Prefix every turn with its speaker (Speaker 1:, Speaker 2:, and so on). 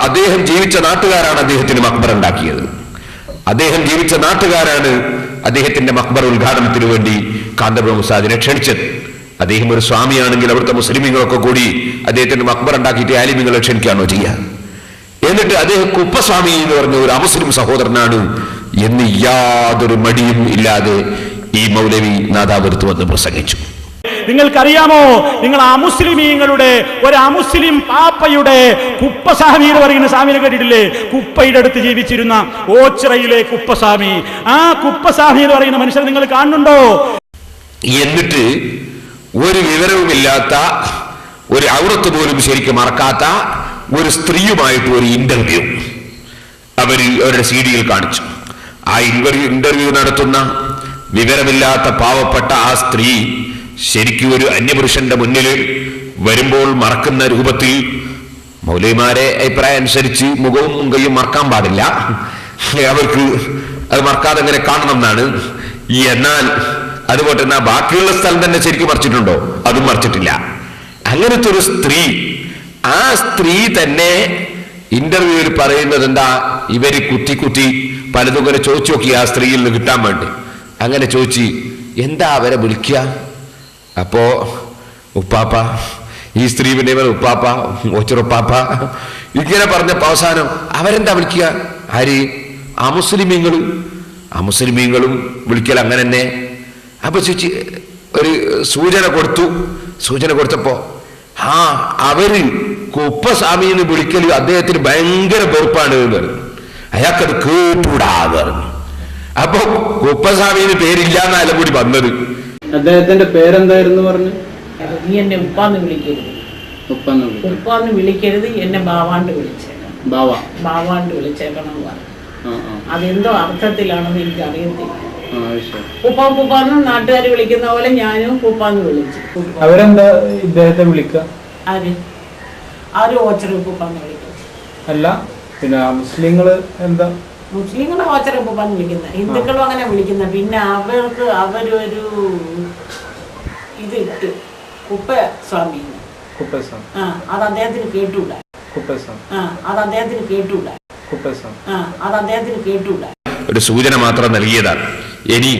Speaker 1: അദ്ദേഹം ജീവിച്ച നാട്ടുകാരാണ് അദ്ദേഹത്തിന് മക്ബറ ഉണ്ടാക്കിയത്. അദ്ദേഹം ജീവിച്ച നാട്ടുകാരാണ് അദ്ദേഹത്തിന്റെ മക്ബറ ഉദ്ഘാടനത്തിന് വേണ്ടി കാന്തപുരം ഉസ്താദിനെ ക്ഷണിച്ചത്. അദ്ദേഹം ഒരു സ്വാമിയാണെങ്കിൽ അവിടുത്തെ മുസ്ലിമീങ്ങളൊക്കെ കൂടി അദ്ദേഹത്തിന്റെ മക്ബറ ഉണ്ടാക്കിയിട്ട് ആലിമീങ്ങളെ ക്ഷണിക്കുകയാണോ ചെയ്യുക? എന്നിട്ട് അദ്ദേഹം കുപ്പസ്വാമി എന്ന് പറഞ്ഞ ഒരു അമുസ്ലിം സഹോദരനാണ് എന്ന് യാതൊരു മടിയും ഇല്ലാതെ ഈ മൗലവി നാദാപുരത്ത് വന്ന് പ്രസംഗിച്ചു.
Speaker 2: നിങ്ങൾക്കറിയാമോ, നിങ്ങൾ അമുസ്ലിമീങ്ങളുടെ ഒരു അമുസ്ലിം പാപ്പയുടെ കുപ്പസ്വാമി എന്ന് പറയുന്ന സ്വാമിനെ കേട്ടിട്ടില്ലേ? കുപ്പയുടെ അടുത്ത് ജീവിച്ചിരുന്ന ഓച്ചിറയിലെ കുപ്പസ്വാമി. ആ കുപ്പസ്വാമി എന്ന് പറയുന്ന മനുഷ്യനെ നിങ്ങൾ കാണുന്നുണ്ടോ?
Speaker 1: എന്നിട്ട് ഒരു വിവരവുമില്ലാത്ത, ഒരു ഔറത്ത് പോലും ശരിക്കും മറക്കാത്ത ഒരു സ്ത്രീയുമായിട്ട് ഒരു ഇന്റർവ്യൂ അവരുടെ CD-യിൽ കാണിച്ചു. ആ ഇന്റർവ്യൂ നടത്തുന്ന വിവരമില്ലാത്ത പാവപ്പെട്ട ആ സ്ത്രീ ശരിക്കും ഒരു അന്യപുരുഷന്റെ മുന്നിൽ വരുമ്പോൾ മറക്കുന്ന രൂപത്തിൽ, മൗലവിമാരെ അഭിപ്രായം അനുസരിച്ച് മുഖവും മുങ്കയും മറക്കാൻ പാടില്ല, അവർക്ക് അത് മറക്കാതെ അങ്ങനെ കാണണം എന്നാണ്. എന്നാൽ അതുപോലെ തന്നെ ബാക്കിയുള്ള സ്ഥലം തന്നെ ശരിക്കും മറിച്ചിട്ടുണ്ടോ? അതും മറിച്ചിട്ടില്ല. അങ്ങനത്തെ ഒരു സ്ത്രീ, ആ സ്ത്രീ തന്നെ ഇന്റർവ്യൂവിൽ പറയുന്നത് എന്താ, ഇവര് കുത്തി പലതും ഇങ്ങനെ ചോദിച്ചു നോക്കി ആ സ്ത്രീയിൽ നിന്ന് കിട്ടാൻ വേണ്ടി. അങ്ങനെ ചോദിച്ച് എന്താ അവരെ വിളിക്കുക? അപ്പോ ഉപ്പാപ്പ, ഈ സ്ത്രീ പിന്നെ ഉപ്പാപ്പ, ഓച്ചിറുപ്പാപ്പ ഇങ്ങനെ പറഞ്ഞപ്പോ അവസാനം അവരെന്താ വിളിക്കുക? ആര്? അമുസ്ലിമീങ്ങളും വിളിക്കൽ അങ്ങനെ തന്നെ. അപ്പൊ ചോദിച്ച് ഒരു സൂചന കൊടുത്തപ്പോ അവര് കുപ്പസ്വാമി എന്ന് വിളിക്കൽ അദ്ദേഹത്തിന് ഭയങ്കര വെറുപ്പാണ് എന്ന് പറഞ്ഞു. അയാൾക്കത് കേട്ടൂടാന്ന് പറഞ്ഞു. അപ്പൊ കുപ്പസ്വാമിന് പേരില്ല എന്നല്ല കൂടി വന്നത്.
Speaker 3: അദ്ദേഹത്തിന്റെ പേരെന്തായിരുന്നു പറഞ്ഞു?
Speaker 4: നീ എന്നെ ഉപ്പാന്ന് വിളിക്കരുത്, ഉപ്പാന്ന് വിളിക്കരുത്, എന്നെ ബാവാണ്ട് വിളിച്ചേക്കണം, ബാവാണ്ട് വിളിച്ചേക്കണം എന്ന് പറഞ്ഞു. അതെന്തോ അർത്ഥത്തിലാണെന്ന് എനിക്ക് അറിയത്തില്ല. ഉപ്പാന്ന് നാട്ടുകാർ വിളിക്കുന്ന പോലെ ഞാനും ഉപ്പാന്ന് വിളിച്ചു.
Speaker 3: അവരെന്താ ഇദ്ദേഹത്തെ വിളിക്കുക?
Speaker 4: ആരും ഓച്ചറി ഉപ്പാന്ന് വിളിക്കും.
Speaker 3: അല്ല, പിന്നെ മുസ്ലിങ്ങള് എന്താ?
Speaker 4: മുസ്ലിങ്ങൾ ഓച്ചറി ഉപ്പാന്ന് വിളിക്കുന്ന, ഹിന്ദുക്കളും അങ്ങനെ വിളിക്കുന്ന. പിന്നെ അവരൊരു ഇത് ഇട്ട് കുപ്പസ്വാമി, അത് അദ്ദേഹത്തിന് കേട്ടൂടാ.
Speaker 1: ഒരു സൂചന മാത്രം നൽകിയതാണ്. ഇനി